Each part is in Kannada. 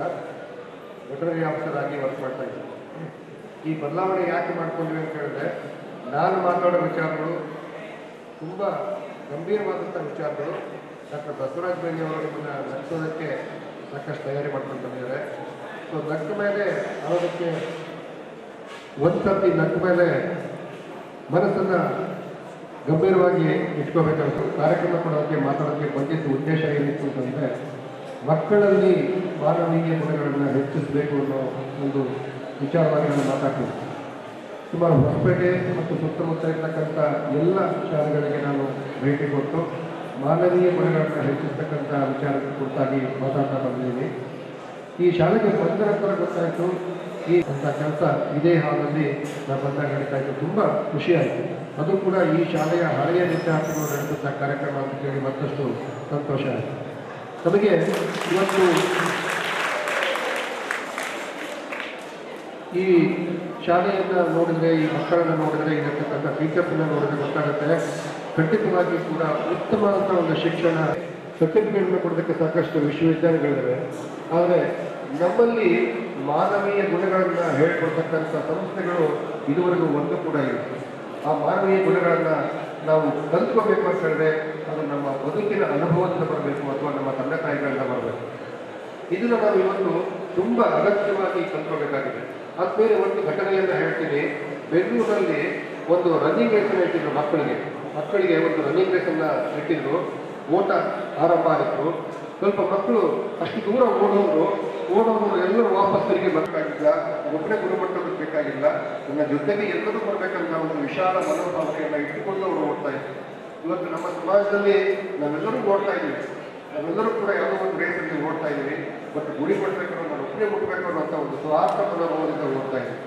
ಅಂತ ವೆಟರ್ನರಿ ಆಫೀಸರ್ ಆಗಿ ವರ್ಕ್ ಮಾಡ್ತಾ ಇದ್ದೀನಿ. ಈ ಬದಲಾವಣೆ ಯಾಕೆ ಮಾಡ್ಕೊಂಡ್ವಿ ಅಂತ ಹೇಳಿದ್ರೆ, ನಾನು ಮಾತಾಡೋ ವಿಚಾರಗಳು ತುಂಬ ಗಂಭೀರವಾದಂಥ ವಿಚಾರಗಳು. ಡಾಕ್ಟರ್ ಬಸವರಾಜ ಬೆಳ್ಳಿ ಅವರು ನಿಮ್ಮನ್ನು ನಗ್ಸೋದಕ್ಕೆ ಸಾಕಷ್ಟು ತಯಾರಿ ಮಾಡ್ಕೊಂಡು ಬಂದಿದ್ದಾರೆ. ಸೊ ನಕ್ಕ ಮೇಲೆ ಅವರಕ್ಕೆ ಒಂದು ಸರ್ತಿ ನಕ್ಕ ಮೇಲೆ ಮನಸ್ಸನ್ನು ಗಂಭೀರವಾಗಿ ಇಟ್ಕೋಬೇಕಂತ ಕಾರ್ಯಕ್ರಮ ಕೊಡೋಕ್ಕೆ ಮಾತಾಡೋಕ್ಕೆ ಬಂದಿದ್ದು ಉದ್ದೇಶ ಏನಿತ್ತು ಅಂತಂದರೆ, ಮಕ್ಕಳಲ್ಲಿ ಮಾನವೀಯ ಗುಣಗಳನ್ನು ಹೆಚ್ಚಿಸಬೇಕು ಅನ್ನೋ ಒಂದು ವಿಚಾರವಾಗಿ ನಾನು ಮಾತಾಡ್ತೀನಿ. ಸುಮಾರು ಹೊಸಪೇಟೆ ಮತ್ತು ಸುತ್ತಮುತ್ತ ಇರ್ತಕ್ಕಂಥ ಎಲ್ಲ ಶಾಲೆಗಳಿಗೆ ನಾನು ಭೇಟಿ ಕೊಟ್ಟು ಮಾನವೀಯ ಗುಣಗಳನ್ನು ಹೆಚ್ಚಿಸ್ತಕ್ಕಂಥ ವಿಚಾರಕ್ಕೆ ಕುರಿತಾಗಿ ಮಾತಾಡ್ತಾ ಬಂದಿದ್ದೀನಿ. ಈ ಶಾಲೆಗೆ ಬಂದ ನಂತರ ಗೊತ್ತಾಯಿತು ಈ ಅಂತ ಕೆಲಸ ಇದೇ ಹಾಲಲ್ಲಿ ನಾನು ಬಂದಾಗ ನಡೀತಾ ಇತ್ತು. ತುಂಬ ಖುಷಿಯಾಯಿತು. ಅದು ಕೂಡ ಈ ಶಾಲೆಯ ಹಳೆಯ ವಿದ್ಯಾರ್ಥಿಗಳು ನಡೆಸುತ್ತ ಕಾರ್ಯಕ್ರಮ ಅಂತ ಕೇಳಿ ಮತ್ತಷ್ಟು ಸಂತೋಷ ಆಯಿತು. ನಮಗೆ ಇವತ್ತು ಈ ಶಾಲೆಯನ್ನು ನೋಡಿದರೆ, ಈ ಮಕ್ಕಳನ್ನು ನೋಡಿದರೆ, ಇರತಕ್ಕಂಥ ಟೀಚರ್ಸನ್ನು ನೋಡಿದರೆ ಗೊತ್ತಾಗುತ್ತೆ, ಖಂಡಿತವಾಗಿ ಕೂಡ ಉತ್ತಮವಾದ ಒಂದು ಶಿಕ್ಷಣ ಸರ್ಟಿಫಿಕೇಟ್ನ ಕೊಡೋದಕ್ಕೆ ಸಾಕಷ್ಟು ವಿಶ್ವವಿದ್ಯಾಲಯಗಳಿವೆ. ಆದರೆ ನಮ್ಮಲ್ಲಿ ಮಾನವೀಯ ಗುಣಗಳನ್ನು ಹೇಳ್ಕೊಡ್ತಕ್ಕಂಥ ಸಂಸ್ಥೆಗಳು ಇದುವರೆಗೂ ಒಂದು ಕೂಡ ಇಲ್ಲ. ಆ ಮಾನವೀಯ ಗುಣಗಳನ್ನು ನಾವು ಕಲ್ತ್ಕೋಬೇಕು ಅಂತ ಹೇಳಿದ್ರೆ ಅದು ನಮ್ಮ ಬದುಕಿನ ಅನುಭವದಿಂದ ಬರಬೇಕು ಅಥವಾ ನಮ್ಮ ತಂದೆ ತಾಯಿಗಳಿಂದ ಬರಬೇಕು. ಇದನ್ನು ನಾವು ಇವತ್ತು ತುಂಬ ಅಗತ್ಯವಾಗಿ ಕಲ್ತ್ಕೋಬೇಕಾಗಿದೆ. ಅದ್ಮೇಲೆ ಒಂದು ಘಟನೆಯನ್ನು ಹೇಳ್ತೀನಿ. ಬೆಂಗಳೂರಲ್ಲಿ ಒಂದು ರನ್ನಿಂಗ್ ರೇಸನ್ನು ಇಟ್ಟಿದ್ರು ಮಕ್ಕಳಿಗೆ ಒಂದು ರನ್ನಿಂಗ್ ರೇಸನ್ನು ಇಟ್ಟಿದ್ರು. ಓಟ ಆರಂಭ ಆಯಿತು. ಸ್ವಲ್ಪ ಮಕ್ಕಳು ಅಷ್ಟು ದೂರ ಓಡೋರು ಎಲ್ಲರೂ ವಾಪಸ್ ತಿರುಗಿ ಬರಬೇಕಾಗಿಲ್ಲ, ಒಬ್ಬರೇ ಗುಣಮಟ್ಟಕ್ಕೆ ಬೇಕಾಗಿಲ್ಲ, ನನ್ನ ಜೊತೆಗೆ ಎಲ್ಲರೂ ಬರಬೇಕಂತ ಒಂದು ವಿಶಾಲ ಮನೋಭಾವನೆಯನ್ನು ಇಟ್ಟುಕೊಂಡು ಅವರು ಓಡ್ತಾ ಇದ್ರು. ಇವತ್ತು ನಮ್ಮ ಸಮಾಜದಲ್ಲಿ ನಾವೆಲ್ಲರೂ ಓಡ್ತಾ ಇದ್ದೀವಿ, ನಾವೆಲ್ಲರೂ ಕೂಡ ಯಾವುದೋ ಒಂದು ರೇಸಲ್ಲಿ ಓಡ್ತಾ ಇದ್ದೀವಿ. ಬಟ್ ಗುರಿ ಕೊಡಬೇಕು, ನಾನು ಒಬ್ಬರೇ ಮುಟ್ಟಬೇಕು ಅನ್ನೋಂಥ ಒಂದು ಸ್ವಾರ್ಥ ಮನೋಭಾವದಿಂದ ಓಡ್ತಾ ಇದ್ದೀವಿ.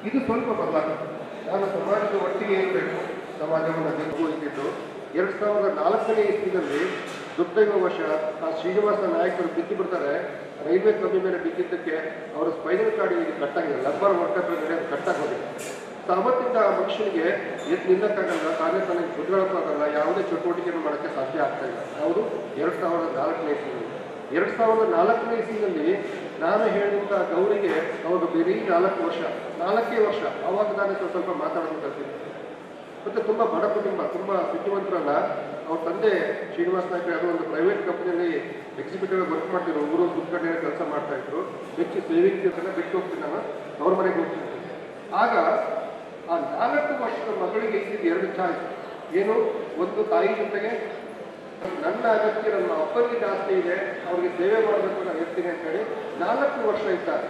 ಇದು ಸ್ವಲ್ಪ ಬದಲಾಗುತ್ತೆ. ನಾನು ಸಮಾಜದ ಒಟ್ಟಿಗೆ ಇರಬೇಕು, ಸಮಾಜವನ್ನು ಗೆದ್ದುಕೊಂಡಿದ್ದು 2004ನೇ ಇಸ್ವಿನಲ್ಲಿ ದುರ್ದೈವವಶ ಆ ಶ್ರೀನಿವಾಸ ನಾಯಕರು ಬಿದ್ದು ಬಿಡ್ತಾರೆ. ರೈಲ್ವೆ ಕಂಬಿ ಮೇಲೆ ಬಿದ್ದಿದ್ದಕ್ಕೆ ಅವರ ಸ್ಪೈನಲ್ ಕಾರ್ಡ್ ಕಟ್ಟಾಗಿದೆ, ಲಬ್ಬರ್ ವರ್ಕರ್ ಮೇಲೆ ಅದು ಕಟ್ಟಾಗೋದಿಲ್ಲ. ಅವತ್ತಿಂದ ಆ ಮನುಷ್ಯನಿಗೆ ಎದ್ದು ನಿಲ್ಲಕ್ಕಾಗಲ್ಲ, ತಾನೇ ಕುತ್ಕೊಳ್ಳೋಕ್ಕಾಗಲ್ಲ, ಯಾವುದೇ ಚಟುವಟಿಕೆಯನ್ನು ಮಾಡೋಕ್ಕೆ ಸಾಧ್ಯ ಆಗ್ತಾ ಇಲ್ಲ. ಅವರು 2004ನೇ ಇಸ್ವಿನಲ್ಲಿ 2004ನೇ ಇಸ್ವಿನಲ್ಲಿ ನಾನು ಹೇಳಿದಂಥ ಗೌರಿಗೆ ಅವಾಗ ಬರೀ 4 ವರ್ಷ. ಅವಾಗ ನಾನು ಸ್ವಲ್ಪ ಮಾತಾಡೋದು ಕಲ್ತಿದ್ದೆ. ಮತ್ತು ತುಂಬ ಬಡ ಕುಟುಂಬ, ತುಂಬ ಸಿದ್ಧಿವಂತರಲ್ಲ. ಅವ್ರ ತಂದೆ ಶ್ರೀನಿವಾಸ ನಾಯ್ಕ ಯಾವುದೋ ಒಂದು ಪ್ರೈವೇಟ್ ಕಂಪ್ನಿಯಲ್ಲಿ ಎಕ್ಸಿಕ್ಯೂಟಿವ್ ವರ್ಕ್ ಮಾಡ್ತಿದ್ರು, ಊರು ಸುತ್ತಕಡೆ ಕೆಲಸ ಮಾಡ್ತಾಯಿದ್ರು. ಹೆಚ್ಚು ಸೇವಿಂಗ್ಸ್ ಇರ್ತಾನೆ, ಬಿಟ್ಟು ಹೋಗ್ತೀನಿ ನಾನು, ಅವ್ರ ಮನೆಗೆ ಹೋಗ್ತೀನಿ. ಆಗ ಆ 4 ವರ್ಷದ ಮಗಳಿಗೆ ಇದ್ದಿದ್ದು 2 ಚಾಯ್ಸ್ ಏನು, ಒಂದು ತಾಯಿ ಜೊತೆಗೆ ನನ್ನ ಅಗತ್ಯ ನಮ್ಮ ಅಪ್ಪನಿಗೆ ಜಾಸ್ತಿ ಇದೆ, ಅವ್ರಿಗೆ ಸೇವೆ ಮಾಡಬೇಕು ನಾನು ಇರ್ತೀನಿ ಅಂತೇಳಿ 4 ವರ್ಷ ಇದ್ದಾರೆ.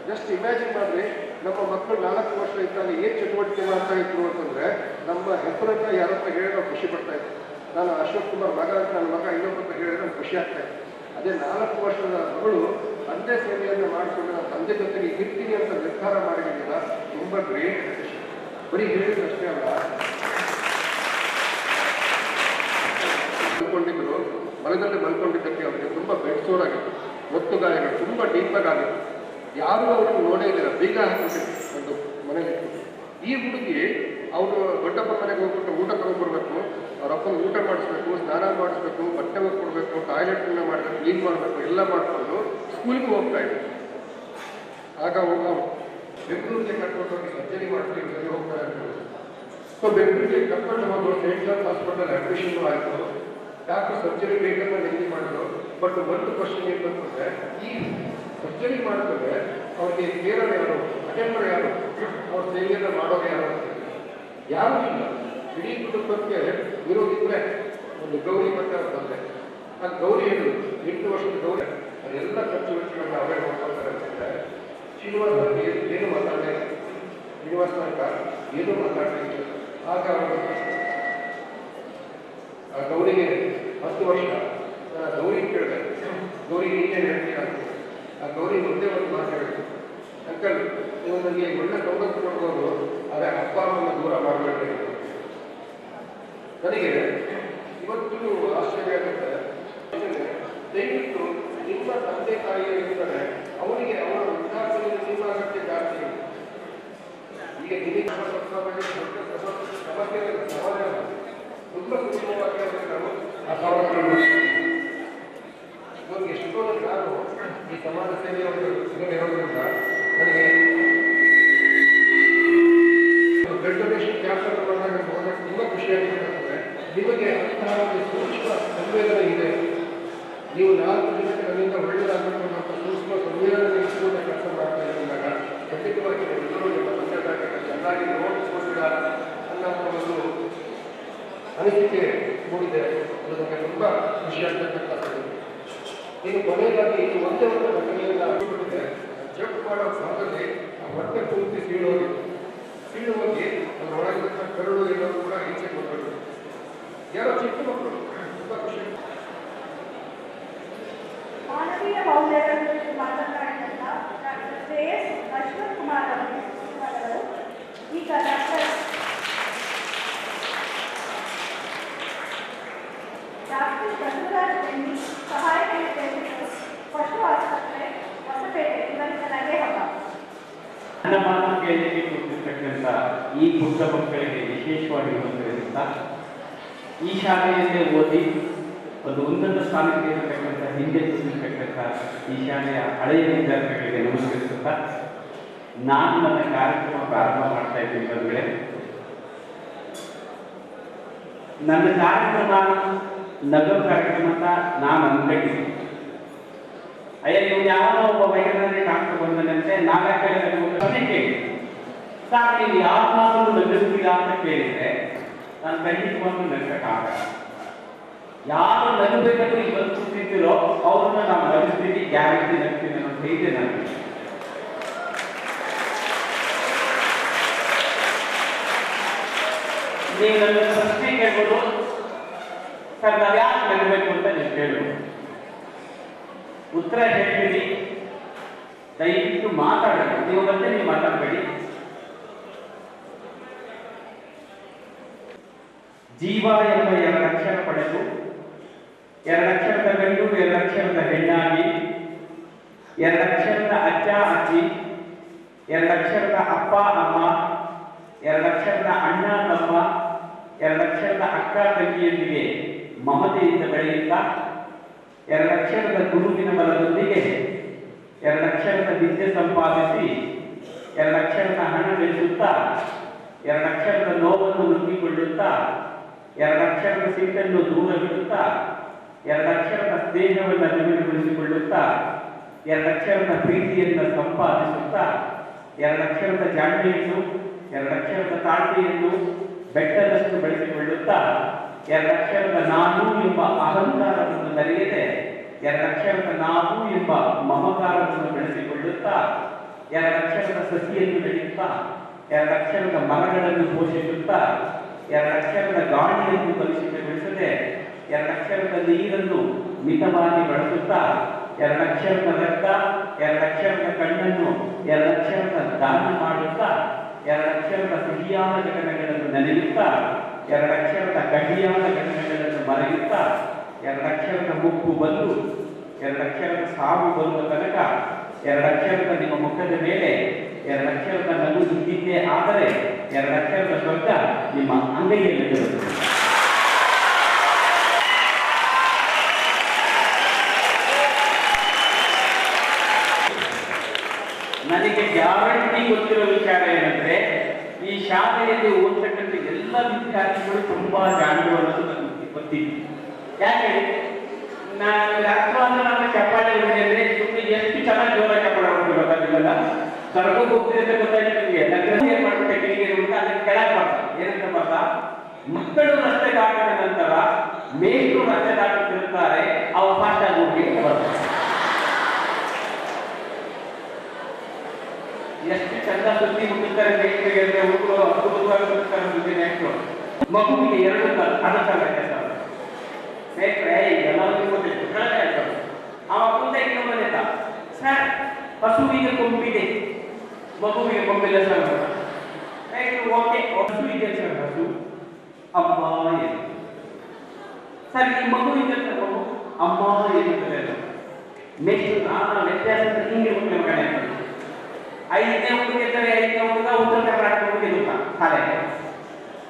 ಜಸ್ಟ್ ಇಮ್ಯಾಜಿನ್ ಮಾಡಿರಿ, ನಮ್ಮ ಮಕ್ಕಳು 4 ವರ್ಷ ಇದ್ದಾಗ ಏನು ಚಟುವಟಿಕೆ ಮಾಡ್ತಾ ಇದ್ರು ಅಂತಂದರೆ, ನಮ್ಮ ಹೆಸರನ್ನು ಯಾರತ್ರ ಹೇಳಿ ನಾವು ಖುಷಿ ಪಡ್ತಾ ಇದ್ವಿ. ನಾನು ಅಶೋಕ್ ಕುಮಾರ್ ಮಗ ಅಂತ ನನ್ನ ಮಗ ಇನ್ನೊಬ್ಬರ ಹೇಳಿದ್ರೆ ನಾನು ಖುಷಿ ಆಗ್ತಾ ಇದ್ದೆ. ಅದೇ 4 ವರ್ಷದ ಮಗಳು ತಂದೆ ಸೇವೆಯನ್ನು ಮಾಡಿಕೊಂಡು ನಾನು ತಂದೆ ಜೊತೆಗೆ ಇರ್ತೀನಿ ಅಂತ ನಿರ್ಧಾರ ಮಾಡಿದ್ದೀರ, ತುಂಬ ಗ್ರೇಟ್ ಡಿಸಿಷನ್. ಬರೀ ಹೇಳಿದ್ರಷ್ಟೇ ಅಲ್ಲ, ಮಲ್ಕೊಂಡಿದ್ರು, ಮನೆಯಲ್ಲಿ ಮಲ್ಕೊಂಡಿದ್ದಕ್ಕೆ ಅವರಿಗೆ ತುಂಬ ಬೆಡ್ಸೋರಾಗಿತ್ತು, ಒತ್ತು ಗಾಯಗಳು ತುಂಬ ಡೀಪಾಗಿ ಆಗಿತ್ತು. ಯಾರೂ ಅವ್ರನ್ನ ನೋಡೇ ಇದ್ದೀರ, ಬೀಗ ಹಾಕಿಬಿಟ್ಟಿದ್ರು ಒಂದು ಮನೇಲಿ. ಈ ಹುಡುಗಿ ಅವರು ದೊಡ್ಡಪ್ಪ ಮನೆಗೆ ಹೋಗ್ಬಿಟ್ಟು ಊಟ ತಗೊಂಡ್ಬರ್ಬೇಕು, ಅವ್ರ ಅಪ್ಪನ ಊಟ ಮಾಡಿಸ್ಬೇಕು, ಸ್ನಾನ ಮಾಡಿಸ್ಬೇಕು, ಬಟ್ಟೆ ಕೊಡಬೇಕು, ಟಾಯ್ಲೆಟ್ನ ಮಾಡಬೇಕು, ಕ್ಲೀನ್ ಮಾಡಬೇಕು, ಎಲ್ಲ ಮಾಡಿಕೊಂಡು ಸ್ಕೂಲ್ಗೆ ಹೋಗ್ತಾ ಇದ್ರು. ಆಗ ಅವರು ಬೆಂಗಳೂರಿಗೆ ಕರ್ಕೊಂಡು ಹೋಗಿ ಸರ್ಜರಿ ಮಾಡ್ಕೊಂಡು ಹೋಗ್ತಾರೆ ಅಂತ. ಸೊ ಬೆಂಗಳೂರಿಗೆ ಕರ್ಕೊಂಡು ಹೋಗಿ ಸೆಂಟ್ ಜಾನ್ಸ್ ಹಾಸ್ಪಿಟಲ್ ಅಡ್ಮಿಷನ್ ಆಯಿತು. ಡಾಕ್ಟರ್ ಸರ್ಜರಿ ಬೇಕಂತ ನಿಗದಿ ಮಾಡಿದ್ರು. ಬಟ್ ಒಂದು ಕ್ವಶನ್ ಏನು ಅಂತಂದರೆ, ಈ ಸರ್ಜರಿ ಮಾಡಿದ್ರೆ ಅವ್ರಿಗೆ ಕೇರಳ ಯಾರು, ಅಟೆಂಡರ್ ಯಾರು, ಅವ್ರ ಸೇವೆಯನ್ನು ಮಾಡೋರು ಯಾರೂ ಇಲ್ಲ. ಇಡೀ ಕುಟುಂಬಕ್ಕೆ ಇರೋದಿದ್ರೆ ಒಂದು ಗೌರಿ ಮತ್ತೆ ಅವ್ರ ತಂದೆ. ಆ ಗೌರಿ ಏನು 8 ವರ್ಷದ ಗೌರಿ, ಅದೆಲ್ಲ ಖರ್ಚು ವೆಚ್ಚಗಳನ್ನ ಅವರೇ ನೋಡ್ಕೊಳ್ತಾರೆ ಅಂತಂದರೆ, ಶ್ರೀನಿವಾಸ ಏನು ಮಾತಾಡಲೇ ಇಲ್ಲ. ಶ್ರೀನಿವಾಸ ನಾಯಕ ಏನೂ ಮಾತಾಡಲಿಲ್ಲ. ಆಗ ಅವರು ಆ ಗೌರಿಗೆ 10 ವರ್ಷ ಗೌರಿ ಕೇಳಿದೆ, ಗೌರಿ ನೀನೇನು ಹೇಳ್ತೀಯ ಅಂತ. ಆ ಗೌರಿ ಮುಂದೆ ಒಂದು ಮಾತು ಹೇಳಿದ್ರು, ಅಂಕಲ್ ನೀವು ನನಗೆ ಒಳ್ಳೆ ಸೌಲಭ್ಯ ಕೊಡ್ಬೋದು, ಆದರೆ ಅಪ್ಪ ಅಮ್ಮನ ದೂರ ಮಾಡಬೇಡಿ. ನನಗೆ ಇವತ್ತು ಆಶ್ಚರ್ಯ ಆಗುತ್ತೆ. ದಯವಿಟ್ಟು ನಿಮ್ಮ ತಂದೆ ತಾಯಿ ಇರ್ತಾರೆ, ಅವರಿಗೆ ಅವರ ವಿದ್ಯಾರ್ಥಿಗಳಿಗೆ ನಿಮ್ಮ ಅಗತ್ಯ ಜಾಸ್ತಿ. ಈಗ ನಿಮಗೆ ಸಮಸ್ಯೆ ತುಂಬ ಸುಲಭವಾಗಿ ನಾವು ಆ ಸವಾಲುಗಳು ಇವಾಗ ಎಷ್ಟೋ ನಾನು ಈ ಸಮಾಜ ಮಾಡ್ತೀನಿ ಅವರು ಇರೋದ್ರಿಂದ ನನಗೆ ಬ್ಲಡ್ ಡೊನೇಷನ್ ಕ್ಯಾಂಪ್ ಅನ್ನು ಬಂದಾಗ ನೋಡೋಕೆ ತುಂಬ ಖುಷಿಯಾಗಿರ್ತದೆ. ನಿಮಗೆ ಅಂತಹ ಒಂದು ಸೂಕ್ಷ್ಮ ಸಂವೇದನೆ ಇದೆ, ನೀವು 4 ದಿನಕ್ಕೆ ನನ್ನಿಂದ ಒಳ್ಳೆಯದಾಗಬೇಕು ಅನ್ನೋ ಸೂಕ್ಷ್ಮ ಸಂವೇದನೆ ಇಟ್ಟುಕೊಂಡ ಕೆಲಸ ಮಾಡ್ತಾ ಇದ್ದಾಗ ಖಂಡಿತವಾಗಿ ಎಲ್ಲರೂ ನಿಮ್ಮ ತಂದೆ ತಾಯಿಗಳನ್ನ ಚೆನ್ನಾಗಿ ನೋಡಿಸ್ಕೊಂಡಿಲ್ಲ ಅನ್ನೋ ಒಂದು ಅನಿಸಿಕೆ ಮೂಡಿದೆ. ಅದು ನಮಗೆ ತುಂಬ ಖುಷಿಯಾಗ್ತಕ್ಕಂಥದ್ದು. ಇನ್ನು ಕೊನೆಯದಾಗಿ ಇದು ಒಂದೇ ಒಂದು ಘಟನೆಯನ್ನು ಆಗಿಬಿಟ್ಟಿದೆ. ಜಂಪ್ ಮಾಡೋ ಭಾಗದಲ್ಲಿ ಆ ಹೊಟ್ಟೆ ಪೂರ್ತಿ ಸೀಳುವಾಗಿ ಅದರೊಳಗಿದ್ದ ಕರುಳು ಎಲ್ಲರೂ ಕೂಡ ಈಚೆ ಬಂದರು. ಯಾರೋ ಚಿಕ್ಕ ಮಕ್ಕಳು ತುಂಬ ಖುಷಿ. ಮಾನವೀಯ ಮೌಲ್ಯಗಳ ಕುರಿತು ಮಾತನಾಡಿದಂಥ ಡಾಕ್ಟರ್ ಶ್ರೇಯಸ್ ಅಶ್ವಥ್ ಕುಮಾರ್ ಅವರು ಈಗ ಡಾಕ್ಟರ್ ಬಸವರಾಜ್ ಬೆಣ್ಣಿ ಸಹಾಯಕ ನಿರ್ದೇಶಕರು, ಪಶು ಆಸ್ಪತ್ರೆ, ಹೊಸಪೇಟೆ, ಇವರಿಂದ ನಗೆ ಹಬ್ಬ. ನನ್ನ ಮಾತು ಕೇಳಲಿಕ್ಕೆ ಕೂತಿರ್ತಕ್ಕಂಥ ಈ ಪುಟ್ಟ ಮಕ್ಕಳಿಗೆ ವಿಶೇಷವಾಗಿ ಬಂದಿರುತ್ತ ಈ ಶಾಲೆಯಲ್ಲೇ ಓದಿ ಒಂದು ಉನ್ನತ ಸ್ಥಾನಕ್ಕೆ ಇರತಕ್ಕಂಥ ಹಿಂದೆ ಕೂತಿರ್ತಕ್ಕಂಥ ಈ ಶಾಲೆಯ ಹಳೆಯ ವಿದ್ಯಾರ್ಥಿಗಳಿಗೆ ನಮಸ್ಕರಿಸುತ್ತಾ ನಾನು ನನ್ನ ಕಾರ್ಯಕ್ರಮ ಪ್ರಾರಂಭ ಮಾಡ್ತಾ ಇದ್ದೀನಿ. ಬಂಧುಗಳೇ, ನನ್ನ ಕಾರ್ಯಕ್ರಮ ನಗರ ಕಾರ್ಯಕ್ರಮ ಅಂತ ನಾನು ಅನ್ಕೊಂಡಿದ್ದೀನಿ. ನೀವು ಯಾವ ಒಬ್ಬ ವೈದ್ಯರಲ್ಲಿ ಡಾಕ್ಟರ್ ಬಂದನಂತೆ ನಾಲ್ಕು ಕೇಳಿ ಸಾಕು, ನೀವು ಯಾವಾಗಲೂ ನಗಿಸ್ತೀರಾ ಅಂತ ಕೇಳಿದ್ರೆ ನಾನು ಖಂಡಿತವಾಗ್ಲೂ ನಗಕ್ಕಾಗಲ್ಲ. ಯಾರು ನಗಬೇಕಂದ್ರೆ ಇವತ್ತು ಕೂತಿದ್ದೀರೋ ಅವ್ರನ್ನ ನಾವು ನಗಿಸ್ತೀವಿ, ಗ್ಯಾರಂಟಿ ನಗ್ತೀನಿ ಅನ್ನೋ ಧೈರ್ಯ ನನಗೆ. ನೀವು ನನ್ನ ಪ್ರಶ್ನೆ ಕೇಳ್ಬೋದು, ಸರ್ ನಾವು ಯಾಕೆ ನಗಬೇಕು ಅಂತ ನೀವು ಕೇಳ್ಬೋದು. ಉತ್ತರ ಹೇಳ್ತೀವಿ, ದಯವಿಟ್ಟು ಮಾತಾಡೋಣ. ನೀವು ಮತ್ತೆ ನೀವು ಮಾತಾಡಬೇಡಿ. ಜೀವ ಎಂಬ 2 ಅಕ್ಷರ ಪಡೆದು 2 ಅಕ್ಷರದ ಗಂಡು 2 ಅಕ್ಷರದ ಹೆಣ್ಣಾಗಿ 2 ಅಕ್ಷರದ ಅಜ್ಜ ಅಜ್ಜಿ 2 ಅಕ್ಷರದ ಅಪ್ಪ ಅಮ್ಮ 2 ಅಕ್ಷರದ ಅಣ್ಣ ತಮ್ಮ 2 ಅಕ್ಷರದ ಅಕ್ಕ ತಂಗಿಯೊಂದಿಗೆ ಮಮತೆಯಿಂದ ಬೆಳೆಯುತ್ತಾ 2 ಅಕ್ಷರದ ಗುರುವಿನ ಬಲದೊಂದಿಗೆ 2 ಅಕ್ಷರದ ವಿದ್ಯೆ ಸಂಪಾದಿಸಿ 2 ಅಕ್ಷರದ ಹಣ ಗಳಿಸುತ್ತಾ 2 ಅಕ್ಷರದ ನೋವನ್ನು ನುಗ್ಗಿಕೊಳ್ಳುತ್ತಾ 2 ಅಕ್ಷರದ ಸಿಟ್ಟನ್ನು ದೂರವಿಡುತ್ತಾ 2 ಅಕ್ಷರದ ಸ್ನೇಹವನ್ನು ನಿಮಿಷಗೊಳಿಸಿಕೊಳ್ಳುತ್ತಾ 2 ಅಕ್ಷರದ ಪ್ರೀತಿಯನ್ನು ಸಂಪಾದಿಸುತ್ತಾ 2 ಅಕ್ಷರದ ಜಾಣ್ಮೆಯನ್ನು 2 ಅಕ್ಷರದ ತಾಳ್ಮೆಯನ್ನು ಬೆಟ್ಟದಷ್ಟು ಬೆಳೆಸಿಕೊಳ್ಳುತ್ತಾ 2 ಅಕ್ಷರದ ನಾನು ಎಂಬ ಅಹಂಕಾರವನ್ನು ನಡೆಯದೆ 2 ಅಕ್ಷರದ ನಾವು ಎಂಬ ಮಮಕಾರವನ್ನು ಬೆಳೆಸಿಕೊಳ್ಳುತ್ತಾ 2 ಅಕ್ಷರದ ಸಸಿಯನ್ನು ಬೆಳೆಯುತ್ತಾ 2 ಅಕ್ಷರದ ಮರಗಳನ್ನು ಪೋಷಿಸುತ್ತಾ 2 ಅಕ್ಷರದ ಗಾಳಿಯನ್ನು ಕಲುಷಿತಗೊಳಿಸದೆ 2 ಅಕ್ಷರದ ನೀರನ್ನು ಮಿತವಾಗಿ ಬಳಸುತ್ತಾ 2 ಅಕ್ಷರದ ರಕ್ತ 2 ಅಕ್ಷರದ ಕಣ್ಣನ್ನು 2 ಅಕ್ಷರದ ದಾನ ಮಾಡುತ್ತಾ 2 ಅಕ್ಷರದ ಸಿಹಿಯಾದ ಘಟನೆಗಳನ್ನು ನೆನೆಯುತ್ತಾ 2 ಅಕ್ಷರದ ಕಹಿಯಾದ ಘಟನೆಗಳನ್ನು ಮರೆಯುತ್ತಾ 2 ಅಕ್ಷರದ ಮುಪ್ಪು ಬಂದು 2 ಅಕ್ಷರದ ಸಾವು ಬರುವ ತನಕ 2 ಅಕ್ಷರದ ನಿಮ್ಮ ಮುಖದ ಮೇಲೆ 2 ಅಕ್ಷರದ ನಗು ಇದ್ದಿದ್ದೇ ಆದರೆ 2 ಅಕ್ಷರದ ಸ್ವರ್ಗ ನಿಮ್ಮ ಅಂಗೈಯಲ್ಲಿರುತ್ತದೆ. ನನಗೆ ಗ್ಯಾರಂಟಿ ಗೊತ್ತಿರೋ ವಿಚಾರ ಏನಂದ್ರೆ ಈ ಶಾಲೆಯಲ್ಲಿ ಓದ್ತಕ್ಕಂಥ ಎಲ್ಲ ವಿದ್ಯಾರ್ಥಿಗಳು ತುಂಬಾ ಜಾಣರು ಅನ್ನೋದು ನನಗೆ ಗೊತ್ತಿತ್ತು. ಯಾಕೆ ನಾನು ಅರ್ಥವನ್ನು ನಮ್ಮ ಚಪ್ಪಾಳೆ ಅಂದ್ರೆ ಸುಮ್ಮನೆ ಎಷ್ಟು ಚೆನ್ನಾಗಿ ಜೋರ ಚಪ್ಪಾಳೆ ಹೊಡೆದು ಗೊತ್ತಾಗಿಲ್ಲ. ಸರ್ಗೋಗಿ ಹೋಗ್ತಿದೆ ಅಂತ ಗೊತ್ತಾಯ್ತು ನಿಮಗೆ. ಏನ್ ಮಾಡ್ಬಿಟ್ಟೆ ಕಿಡಿಗೆ ಅದಕ್ಕೆ ಕೆಳಗೆ ಮಾಡ್ತಾರೆ. ಏನಂತ ಬರ್ತಾ ಮಕ್ಕಳು ರಸ್ತೆ ದಾಟಿದ ನಂತರ ಮೇಷ್ಟ್ರು ರಸ್ತೆ ದಾಟುತ್ತಿರುತ್ತಾರೆ, ಅವು ಫಾಸ್ಟ್ ಆಗಿ ಹೋಗಿ ಬರ್ತಾರೆ. ಎಷ್ಟು ಚಂದ ಸುದ್ದಿ ಮುಟ್ಟುತ್ತಾರೆ ಮೇಷ್ಟ್ರಿಗೆ ಅಂದ್ರೆ ಹುಡುಗರು ಅದ್ಭುತವಾಗಿ ಮುಟ್ಟುತ್ತಾರೆ ಸುದ್ದಿ ಮೇಷ್ಟ್ರು. ಮಗುವಿಗೆ 2 ಕಾಲು ಅದಕ್ಕಾಗ ಕೆಲಸ ಮೇಷ್ಟ್ರೆ ಎಲ್ಲರಿಗೂ ಗೊತ್ತಿತ್ತು ಕೆಳಗೆ ಹೇಳ್ತಾರೆ. ಅವ ಮುಂದೆ ಇನ್ನೊಬ್ಬ ಬಂದಿದ್ದ, ಸರ್ ಹಸುವಿಗೆ ಕೊಂಬಿದೆ, ಮಗುವಿಗೆ ಕೊಂಬಿಲ್ಲ ಸರ್. ಮೇಷ್ಟ್ರು ಓಕೆ ಹಸು ಇದೆ ಸರ್, ಹಸು ಅಮ್ಮ ಏನು ಸರ್, ಈ ಮಗುವಿಗೆ ಮಗು ಅಮ್ಮ ಏನುತ್ತದೆ ಅಲ್ಲ. ಮೇಷ್ಟ್ರು ನಾನಾ ವ್ಯತ್ಯಾಸ ಹಿಂಗೆ ಹುಡುಗ ಮಗನೇ 5ನೇ ಹುಡುಗಿದ್ದರೆ 5ನೇ ಹುಡುಗ ಉತ್ತರ ಕರ್ನಾಟಕ ಹುಡುಗಿದ್ದ ಶಾಲೆ.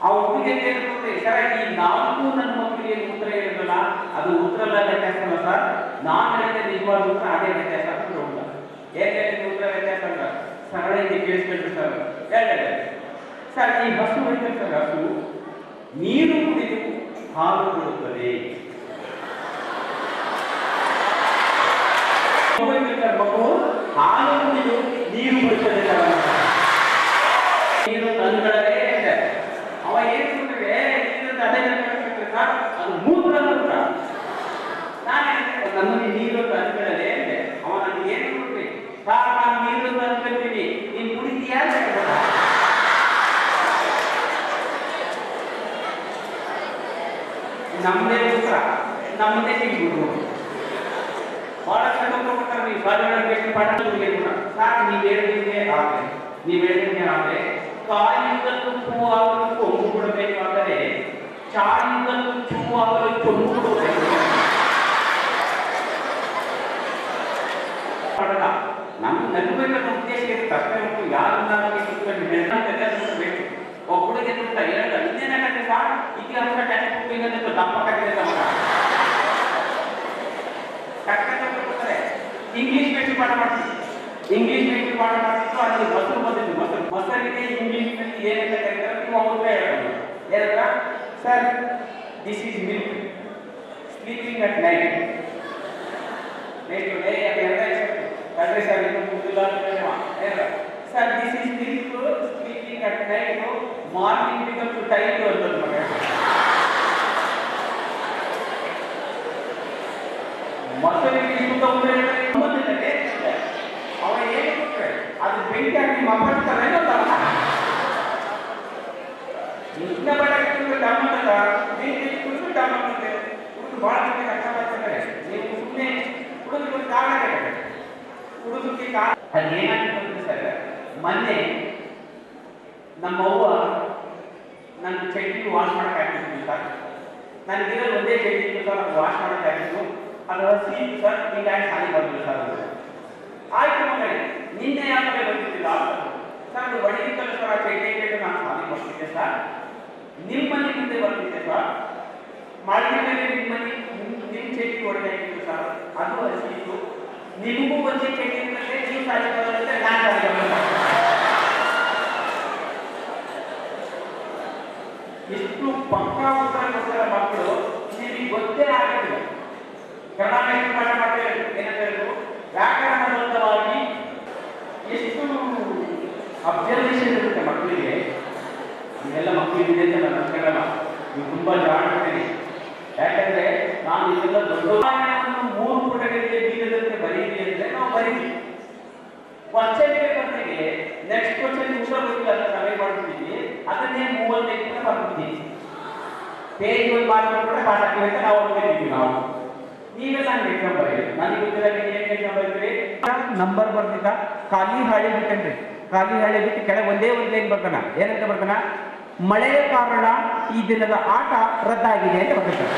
ಆ ಹುಡುಗಿಗೆ ಸರ್ ಈ 4 ನನ್ನ ಮಕ್ಕಳಿಗೆ ಉತ್ತರ ಹೇಳಿದ್ರಲ್ಲ ಅದು ಉತ್ತರ ಎಲ್ಲ ವ್ಯತ್ಯಾಸ ಅಲ್ಲ ಸರ್, ನಾನು ಹೇಳಿದ ನಿಜವಾದ ಉತ್ತರ ಅದೇ ವ್ಯತ್ಯಾಸ ಅಂತ ಹುಡುಗ ಏನ್ ಉತ್ತರ ವ್ಯತ್ಯಾಸ ಅಂತ ಸರಳವಾಗಿ ಕೇಳಿಸ್ಕೊಂಡ್ರು ಸರ್. ಹೇಳ್ತಾರೆ ಸರ್, ಈ ಹಸು ಐತೆ ಸರ್, ಹಸು ನೀರು ಕುಡಿದು ಹಾಲು ಕೊಡುತ್ತದೆ. ಮಗು ಹಾಲು ಕುಡಿದು ನೀರು ಬಿಡುತ್ತದೆ ಸರ್. ನೀರು ತಂದುಗಳೇ ಅವ ಏನು ಕೊಟ್ಟಿವೆ ನೀರು ಅದೇ ಸರ್, ಅದು ಮೂತ್ರ ಅಂತ ನಾನು ನಮಗೆ ನೀರು ತಂದುಗಳೇ ಅಂದೆ. ಅವ ನನಗೆ ಏನು ಕೊಟ್ರಿ ಸರ್, ನಾನು ನೀರು ತಂದ್ಕೊಳ್ತೀನಿ, ನೀನು ಕುಡಿತೀಯಾ? ನಮ್ಮದೇ ಉತ್ತರ ನಮ್ಮದೇ ಸಿಗ್ಬಿಡು. ಬಹಳಷ್ಟು ಕೊಡ್ತಾರೆ, ನೀವು ಸಾಧನೆ ಪಾಠ ಸಾಕು. ನೀವು ಹೇಳಿದ್ರೆ ಆದ್ರೆ ಕಾಯಿಂದ ತುಪ್ಪುವಾಗಲು ಕೊಂಬು ಬಿಡಬೇಕಾದರೆ ಚಾಯಿಂದ ತುಚ್ಚುವಾಗಲು ಕೊಂಬು ಬಿಡಬೇಕು. ನಮ್ಮ ನಗಬೇಕಾದ ಉದ್ದೇಶ ಕಷ್ಟ ಯಾರನ್ನಾಗಿ ಬೇಕು. ಒಬ್ಬಳಿಗೆ ಅಂತ ಹೇಳಲ್ಲ, ಇನ್ನೇನಾಗತ್ತೆ ಸಾರ್, ಇತಿಹಾಸ ಟೆಕ್ಸ್ಟ್ ದಪ್ಪ ಕಟ್ಟಿದೆ ಕೊಡ್ತಾರೆ. ಇಂಗ್ಲಿಷ್ ಬೇಸಿ ಪಾಠ ಮಾಡ್ತೀವಿ, ಇಂಗ್ಲಿಷ್ ಬೇಸಿ ಪಾಠ ಮಾಡ್ತಿದ್ರು. ಅಲ್ಲಿ ಮೊಸರು ಬಂದಿತ್ತು, ಮೊಸರಿಗೆ ಇಂಗ್ಲಿಷ್ ನಲ್ಲಿ ಏನಂತ ಕರೀತಾರೆ ನೀವು ಅವ್ರಿಗೆ ಹೇಳೋದು. ಏನಂತ sir, this is milk sleeping at night. Sir, ಇನ್ನು ಮುಗಿಲ್ಲ sir, this is milk sleeping at night, morning becomes tight ಅಂತ ಮಗ. ಮೊಸರಿಗೆ ಇಷ್ಟು ಅವ ಏನು ಕೊಟ್ಟರೆ ಅದು ಬೆಂಕಿ ಹಾಕಿ ಮಕ್ಕಳ್ತಾರೆ ಇನ್ನ ಬಡಕ್ಕೆ ಡಮ್ಮಂತ ಬೆಂಕಿ ಕುಡಿದು ಡಮ್ಮಂತೆ ಕುಡಿದು ಭಾಳ ಜನ ಕಷ್ಟ ಮಾಡ್ತಾರೆ. ನೀವು ಸುಮ್ಮನೆ ಕುಡಿದು ಕಾರಣ ಕುಡಿದಕ್ಕೆ ಕಾರಣ ಅದು ಏನಾಗ್ತದೆ ಸರ್. ಮೊನ್ನೆ ನಮ್ಮವ್ವ ನನ್ನ ಚಟ್ನಿ ವಾಶ್ ಮಾಡಕ್ಕೆ ಹಾಕಿದ್ವಿ ಸರ್. ನನಗಿರೋದು ಒಂದೇ ಚಟ್ನಿ ಸರ್, ಅದು ವಾಶ್ ಮಾಡಕ್ಕೆ ಹಾಕಿದ್ದು. ಅದು ಸೀಟ್ ಸರ್, ಹೀಗಾಗಿ ಸಾಲಿ ಬಂದಿಲ್ಲ ಸರ್. ಅದು ಆಯ್ತು ಮಕ್ಕಳೇ, ನಿನ್ನೆ ಯಾಕೆ ಬಂದಿದ್ದಿಲ್ಲ ಸರ್, ಅದು ಒಣಗಿತ್ತಲ್ಲ ಸರ್, ಆ ಚಟ್ನಿ ಕೇಳಿ ನಾನು ಸಾಲಿ ಬರ್ತಿದ್ದೆ ಸರ್. ನಿಮ್ಮ ಮನೆ ಮುಂದೆ ಬರ್ತಿದ್ದೆ ಸರ್, ಮಳೆ ಮೇಲೆ ನಿಮ್ಮ ಚಟ್ನಿ ಒಳಗೆ ಹಾಕಿತ್ತು ಸರ್, ಅದು ಹಸಿತ್ತು. ನಿಮಗೂ ಒಂದೇ ಚಟ್ನಿ ಇರ್ತದೆ, ನೀವು ಸಾಲಿ ಬರೋದಂತೆ ನಾನು ಸಾಲಿ ಬರೋಲ್ಲ. ಎಷ್ಟು ಪಕ್ಕಾ ಉತ್ತರ ಕೊಡ್ತಾರೆ ಮಕ್ಕಳು, ನಿಮಗೆ ಗೊತ್ತೇ ಆಗಿಲ್ಲ. ಕರ್ನಾಟಕ ಪಾಠ ಮಾಡ್ತಾ ಏನಂತ ವ್ಯಾಕರಣಬದ್ಧವಾಗಿ ಎಷ್ಟು ಅಬ್ಸರ್ವೇಷನ್ ಇರುತ್ತೆ ಮಕ್ಕಳಿಗೆ. ಇದೆಲ್ಲ ಮಕ್ಕಳಿಗೆ ಅಂತ ನಾನು ಅನ್ಕೊಳ್ಳಲ್ಲ, ನೀವು ತುಂಬಾ ಜಾಣ್ತೀರಿ. ಯಾಕಂದ್ರೆ ನಾನು ಇದೆಲ್ಲ ದೊಡ್ಡ 3 ಪುಟಗಳಿಗೆ ಬೀಗದಂತೆ ಬರೀರಿ ಅಂದ್ರೆ ನಾವು ಬರೀತೀವಿ. ಕ್ವಶನ್ ಪೇಪರ್ಗೆ ನೆಕ್ಸ್ಟ್ ಕ್ವಶನ್ ಉತ್ತರ ಗೊತ್ತಿಲ್ಲ ಅಂತ ನಾವೇ ಮಾಡ್ತಿದ್ದೀವಿ, ಅದನ್ನೇ 35 ಪುಟ ಬರ್ತಿದ್ದೀವಿ. ಪೇಜ್ ಒಂದು ಮಾಡ್ಕೊಂಡ್ರೆ ಪಾಠ ಅಂತ ನಾವು ಓದ್ತಿದ್ದೀವಿ. ನಾವು ನೀವೆಲ್ಲ ಎಕ್ಸಾಮ್ ಬರೀರಿ, ನನಗೆ ಗೊತ್ತಿಲ್ಲ ಏನು ಎಕ್ಸಾಮ್ ಬರೀತೀರಿ. ನಂಬರ್ ಬರ್ತಿದ್ದ ಖಾಲಿ ಹಾಳಿ ಬಿಟ್ಟನ್ರಿ, ಖಾಲಿ ಹಾಳಿ ಬಿಟ್ಟು ಕೆಳಗೆ ಒಂದೇ ಒಂದು ಲೈನ್ ಬರ್ತಾನ. ಏನಂತ ಬರ್ತಾನ, ಮಳೆಯ ಕಾರಣ ಈ ದಿನದ ಆಟ ರದ್ದಾಗಿದೆ ಅಂತ ಬರ್ತಾರೆ.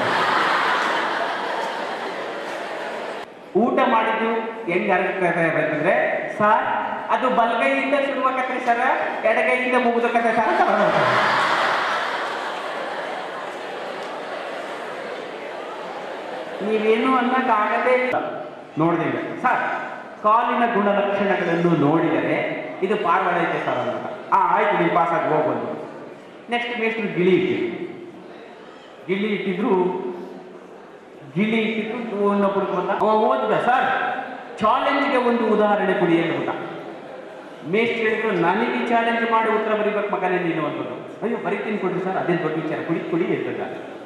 ಊಟ ಮಾಡಿದ್ದು ಹೆಂಗ್ ಅರ್ಥ ಸರ್, ಅದು ಬಲಗೈಯಿಂದ ಶುರುವಾಗತ್ತೆ ಸರ್, ಎಡಗೈಯಿಂದ ಮುಗಿದಕ್ಕತ್ತೆ ಸರ್ ಅಂತ ಬರ್ತಾರೆ. ನೀವೇನು ಅನ್ನಕ್ಕಾಗದೇ ಇಲ್ಲ. ನೋಡಿದಿಲ್ಲ ಸರ್, ಕಾಲಿನ ಗುಣಲಕ್ಷಣಗಳನ್ನು ನೋಡಿದರೆ ಇದು ಪಾರ್ವಾಡ ಐತೆ ಸರ್ ಅಂತ. ಆಯ್ತು, ನೀವು ಪಾಸಾಗಿ ಹೋಗ್ಬೋದು. ನೆಕ್ಸ್ಟ್ ಮೇಷ್ಟ್ರು ಗಿಳಿ ಇಟ್ಟಿದ್ರು ಇನ್ನೊಬ್ಬರು ಬಂದ, ಅವ ಓದಿದ ಸರ್, ಚಾಲೆಂಜ್ಗೆ ಒಂದು ಉದಾಹರಣೆ ಕೊಡಿ ಅಂತ. ಮೇಷ್ಟ್ರು ಹೇಳಿದ್ರು, ನನಗೆ ಚಾಲೆಂಜ್ ಮಾಡಿ ಉತ್ತರ ಬರೀಬೇಕು ಮಗನೇ ನೀನು ಅಂತದ್ದು. ಅಯ್ಯೋ ಬರೀತೀನಿ ಕೊಡ್ರಿ ಸರ್, ಅದೇನು ದೊಡ್ಡ ವಿಚಾರ, ಕುಡಿ ಇರ್ತದ.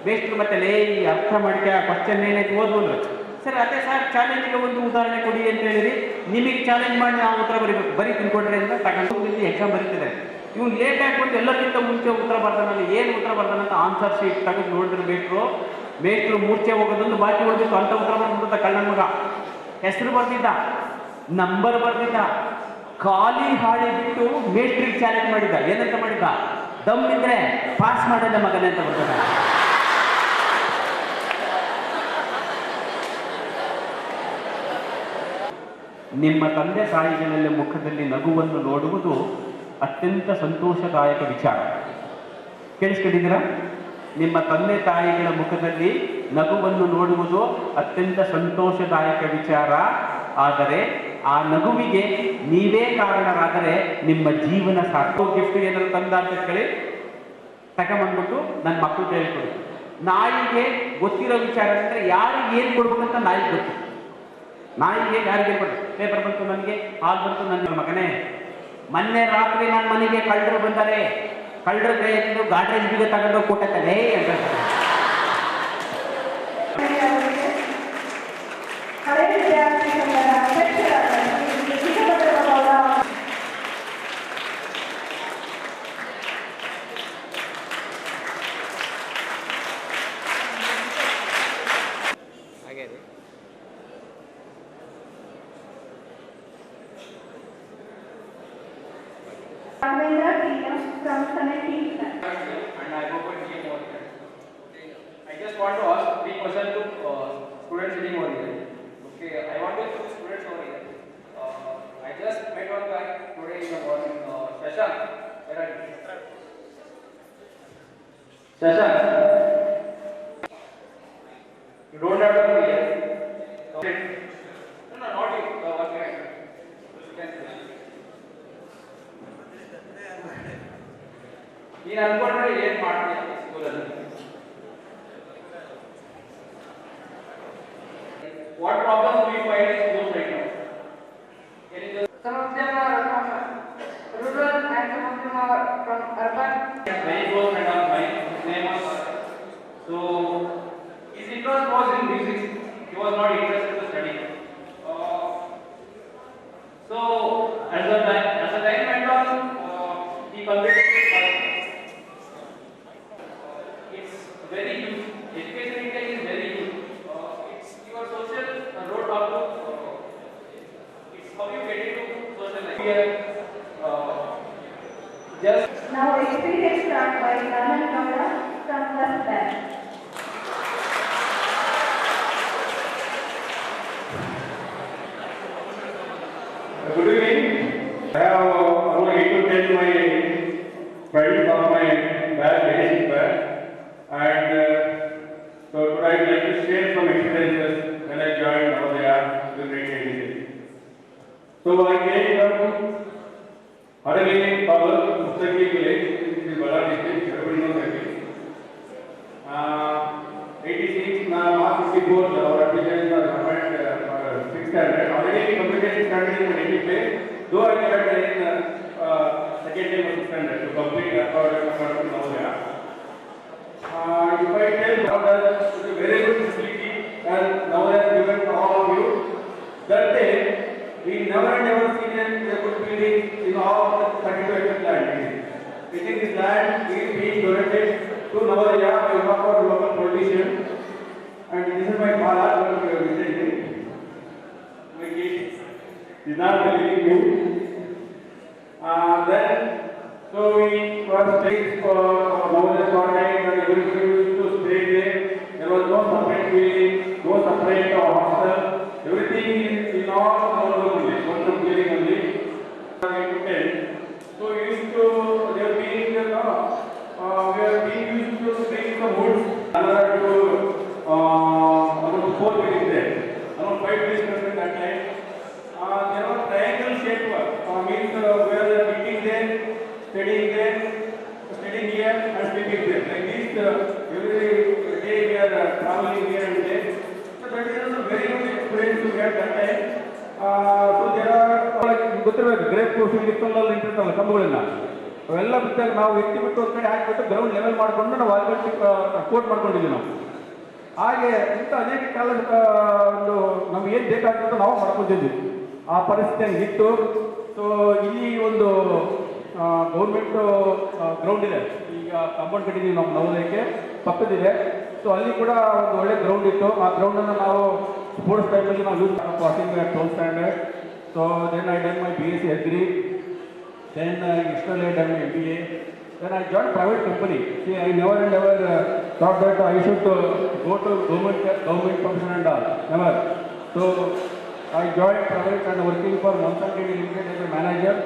ಮೇಷ್ಟ್ರು ಮತ್ತೆ ಅರ್ಥ ಮಾಡಿಕೆ ಕ್ವಶನ್ ಏನೈತೆ ಓದ್ಬೋದು ಸರ್. ಅದೇ ಸರ್, ಚಾಲೆಂಜ್ಗೆ ಒಂದು ಉದಾಹರಣೆ ಕೊಡಿ ಅಂತ ಹೇಳಿರಿ, ನಿಮಗೆ ಚಾಲೆಂಜ್ ಮಾಡಿ ನಾವು ಉತ್ತರ ಬರೀಬೇಕು, ಬರೀತೀನಿ ಕೊಡ್ರಿ ಅಂತ ತಗೊಂಡು ಎಕ್ಸಾಮ್ ಬರೀತಿದ್ದಾರೆ. ಇವ್ನು ಲೇಟ್ ಆಗಿಬಿಟ್ಟು ಎಲ್ಲರಿಗಿಂತ ಮುಂಚೆ ಉತ್ತರ ಬರ್ತಾನಲ್ಲ, ಏನು ಉತ್ತರ ಬರ್ತಾನಂತ ಆನ್ಸರ್ ಶೀಟ್ ತೆಗೆದು ನೋಡಿದ್ರೆ ಮೇಷ್ಟ್ರು ಮೂರ್ಛೆ ಹೋಗೋದೊಂದು ಬಾಕಿ ಹೊಡೆದಿತ್ತು ಅಂತ ಉತ್ತರ ಬರ್ಬಿಡ್ತ. ಕಳ್ಳನ ಮಗ ಹೆಸರು ಬರ್ತಿದ್ದ, ನಂಬರ್ ಬರ್ತಿದ್ದ, ಖಾಲಿ ಹಾಳಿ ಬಿಟ್ಟು ಮೇಷ್ಟ್ರಿಗೆ ಚಾಲೆಂಜ್ ಮಾಡಿದ್ದ. ಏನಂತ ಮಾಡಿದ್ದ, ದಮ್ ಇದ್ರೆ ಪಾಸ್ ಮಾಡಲ್ಲ ಮಗನೇ ಅಂತ ಬರ್ತಾನೆ. ನಿಮ್ಮ ತಂದೆ ತಾಯಿಗಳ ಮುಖದಲ್ಲಿ ನಗುವನ್ನು ನೋಡುವುದು ಅತ್ಯಂತ ಸಂತೋಷದಾಯಕ ವಿಚಾರ. ಕೇಳಿಸ್ಕೊಂಡಿದ್ದೀರಾ? ನಿಮ್ಮ ತಂದೆ ತಾಯಿಗಳ ಮುಖದಲ್ಲಿ ನಗುವನ್ನು ನೋಡುವುದು ಅತ್ಯಂತ ಸಂತೋಷದಾಯಕ ವಿಚಾರ. ಆದರೆ ಆ ನಗುವಿಗೆ ನೀವೇ ಕಾರಣರಾದರೆ ನಿಮ್ಮ ಜೀವನ ಸಾಕು. ಗಿಫ್ಟ್ ಏನಾದ್ರು ತಂದ ಅಂತ ಕೇಳಿ ತಗೊಂಬಂದ್ಬಿಟ್ಟು ನನ್ನ ಮಕ್ಕಳು ಹೇಳ್ಕೊಡು. ನಾಯಿಗೆ ಗೊತ್ತಿರೋ ವಿಚಾರ ಅಂದರೆ ಯಾರಿಗೆ ಏನು ಕೊಡ್ಬೇಕಂತ ನಾಯಿಗೆ ಗೊತ್ತು. ನಾಯಿಗೆ ಯಾರಿಗೆ ಕೊಡು, ಪೇಪರ್ ಬಂತು ನನಗೆ, ಹಾಲು ಬಂತು ನನ್ನ ಮಗನೇ, ಮೊನ್ನೆ ರಾತ್ರಿ ನನ್ನ ಮನೆಗೆ ಕಳ್ಳರು ಬಂದರೆ ಕಳ್ಳರ ಕೈಯಲ್ಲಿ ಗಾಡ್ರೇಜ್ ಬೀಗ ತಗೊಂಡು ಕೊಟ್ಟೆ ಅಂತ. ಹಳೆ ವಿದ್ಯಾರ್ಥಿ ಸಂಘದ ಅಧ್ಯಕ್ಷರಾದ Shri Veerabhadragowda Ravindra T.M. from Senate. And I go for GM over here. I just want to ask 3 questions to students sitting over here. Okay, I want to ask students over here. I just met one guy today in the morning. Shashank, where are you? Shashank, you don't have to be here. Okay. No, not you. One guy. You can say. ನೀನು ಅನ್ಕೊಂಡ್ರೆ ಏನು ಮಾಡ್ತೀಯ ಸ್ಕೂಲಲ್ಲಿ? What problems do you find in schools right now? Some of them are from rural and some of them are from urban. Very close friend of mine. His name was. So his interest was in music. He was not interested to study. So as the time went on, he completed. It's very huge. Education in India is very huge. It's your social road to. It's how you get into social life. Here, just Now experience start by Raman Gowda from First Bank. Good evening. I have around 8 to 10 my friends of my batch, leadership batch, and so today I would like to share some experiences when I joined Navodaya with great agency. So I came from Hadali Power, Mustaki village, this is Bala district, everybody knows that. 86, March 54, our applications are government 600. Already we completed 600 in the native place, though I had in second time of 600 to complete our Navodaya. If I tell now that it's a very good facility and Navodaya has given to all of you, that day we never seen a good building in all the 32 acre land. Within this land is being donated to Navodaya by one of our local politicians, and this is my father who is visiting. My kid is not believing you. Then, so we were staying for Navodaya contact, and everybody used to stay there. There was no separate building, no separate hostel. Everything is in all Navodaya only, one building only. So we used to, they were being, we are being used to bring some woods, another to, around 4 buildings there, around 5 buildings at that time. There was triangle shape, means where they are meeting there, studying here and sleeping there. Like this, every day we are traveling here and there. So that is also very good experience to get that time. So there are ಗೊತ್ತಿರಬೇಕು ಗ್ರೇಪ್ ಕೋರ್ಸಿಂಗ್ ಇರ್ತಲ್ಲ ಇಟ್ಟಿರ್ತಾವಲ್ಲ ಕಂಬಗಳನ್ನ ಅವೆಲ್ಲ ಬಿಟ್ಟಾಗ ನಾವು ಎತ್ತಿ ಬಿಟ್ಟು ಒಂದು ಕಡೆ ಹಾಕಿಬಿಟ್ಟು ಗ್ರೌಂಡ್ ಲೆವೆಲ್ ಮಾಡಿಕೊಂಡು ನಾವು ವಾಲ್ಗಟ್ಟಿ ಕೋಟ್ ಮಾಡ್ಕೊಂಡಿದ್ದೀವಿ ನಾವು. ಹಾಗೆ ಇಂಥ ಅನೇಕ ಕಾಲದ ಒಂದು ನಮ್ಗೆ ಏನು ಬೇಕಾಗ್ತದೆ ನಾವು ಮಾಡ್ಕೊಂಡಿದ್ವಿ. ಆ ಪರಿಸ್ಥಿತಿ ಹಂಗಿತ್ತು. ಸೊ ಇಲ್ಲಿ ಒಂದು ಗೌರ್ಮೆಂಟ್ ಗ್ರೌಂಡ್ ಇದೆ, ಈಗ ಕಾಂಪೌಂಡ್ ಕಟ್ಟಿದ್ದೀವಿ ನಾವು ನವೋದಯಕ್ಕೆ ಪಕ್ಕದಿದೆ. ಸೊ ಅಲ್ಲಿ ಕೂಡ ಒಂದು ಒಳ್ಳೆ ಗ್ರೌಂಡ್ ಇತ್ತು. ಆ ಗ್ರೌಂಡನ್ನು ನಾವು ಸ್ಪೋರ್ಟ್ಸ್ ಟೈಮಲ್ಲಿ ನಾವು use passing 12th standard. So then I done my BSc Agri, then externally I done my MBA. Then I joined private company. See, I never thought that I should go to government function and all. Never. So I joined private and working for Monsanto Limited as a manager.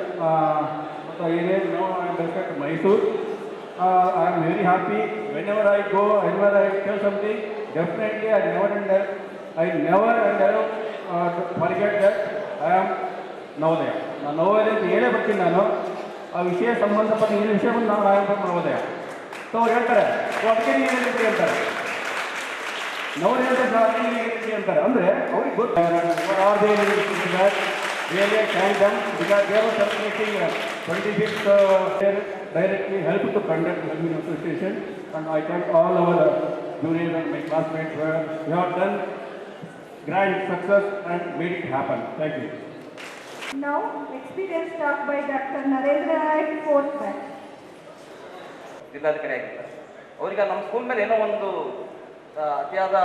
So now I am based at Mysore. I am very happy. Whenever I go, whenever I tell something, definitely I never forget that. I am Navodaya. ನಾನು ನವೋದಯ ಅಂತ ಹೇಳೇ ಬರ್ತೀನಿ. ನಾನು ಆ ವಿಷಯ ಸಂಬಂಧಪಟ್ಟ ಏನು ವಿಷಯ ಬಂದು ನಾನು ಐ ಆಮ್ ನವೋದಯ. ಸೊ ಅವ್ರು ಹೇಳ್ತಾರೆ, ಅದಕ್ಕೆ ನೀನು ರೀತಿ ಅಂತಾರೆ, ನವೋದಯ ಅಂತ ಅಂತಾರೆ. ಅಂದರೆ ಅವ್ರಿಗೆ ಗೊತ್ತು really I thank them because they were celebrating 25th directly helped to conduct the Alumni Association, and I thank all our juniors and my classmates where we have done grand success and made it happen. Thank you. Now, experience talk by Dr. Narendra Naik, 4th batch. ಜಿಲ್ಲಾಧಿಕಾರಿ ಆಗಿರ್ತಾರೆ. ಅವರಿಗೆ ನಮ್ಮ ಸ್ಕೂಲ್ ಮೇಲೆ ಏನೋ ಒಂದು ಅತಿಯಾದ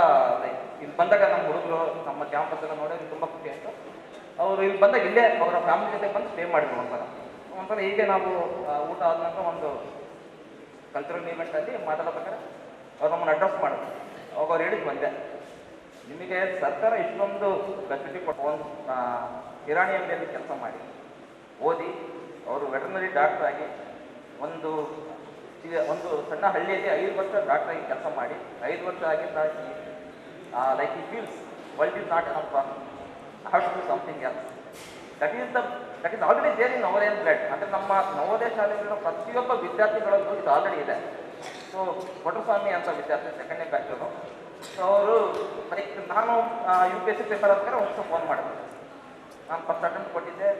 ಇಲ್ಲಿ ಬಂದಾಗ ನಮ್ಮ ಹುಡುಗರು ನಮ್ಮ ಕ್ಯಾಂಪಸ್ ಎಲ್ಲ ನೋಡಿ ತುಂಬ ಖುಷಿ ಆಯಿತು. ಅವರು ಇಲ್ಲಿ ಬಂದಾಗ ಇಲ್ಲೇ ಅವರ ಫ್ಯಾಮಿಲಿ ಜೊತೆ ಬಂದು ಸ್ಟೇ ಮಾಡಿದ್ರು ಒಂಥರ ಹೀಗೆ ನಾವು ಊಟ ಆದ ನಂತರ ಒಂದು ಕಲ್ಚರಲ್ ಈವೆಂಟಲ್ಲಿ ಮಾತಾಡಬೇಕಾದ್ರೆ ಅವ್ರು ನಮ್ಮನ್ನು ಅಡ್ರೆಸ್ ಮಾಡಿದ್ರು. ಅವಾಗ ಅವ್ರು ಹೇಳಿದ್ದು ಬಂದೆ, ನಿಮಗೆ ಸರ್ಕಾರ ಇಷ್ಟೊಂದು ಫೆಸಿಲಿಟಿ ಕೊಟ್ಟು ಒಂದು ಕಿರಾಣಿ ಅಂಗಡಿಯಲ್ಲಿ ಕೆಲಸ ಮಾಡಿ ಓದಿ ಅವರು ವೆಟರ್ನರಿ ಡಾಕ್ಟರ್ ಆಗಿ ಒಂದು ಸಣ್ಣ ಹಳ್ಳಿಯಲ್ಲಿ 5 ವರ್ಷ ಡಾಕ್ಟರ್ ಆಗಿ ಕೆಲಸ ಮಾಡಿ 5 ವರ್ಷ ಆಗಿಂದ ಲೈಕ್ ಈ feels world is not enough for have to do something else. That is already there in Navodaya blood. ಅಂದರೆ ನಮ್ಮ ನವೋದಯ ಶಾಲೆಗಳ ಪ್ರತಿಯೊಬ್ಬ ವಿದ್ಯಾರ್ಥಿಗಳಲ್ಲೂ ಇದು ಆಲ್ರೆಡಿ ಇದೆ. ಸೊ ಕೊಟ್ಟಸ್ವಾಮಿ ಅಂತ ವಿದ್ಯಾರ್ಥಿ 2ನೇ ಬ್ಯಾಚರು. ಸೊ ಅವರು ಲೈಕ್ ನಾನು UPSC ಪೇಪರ್ ಆಗ್ತಾರೆ ಒಂದು ಫೋನ್ ಮಾಡಿದ್ರು. ನಾನು ಫಸ್ಟ್ ಅಟೆಂಪ್ಟ್ ಕೊಟ್ಟಿದ್ದೆ.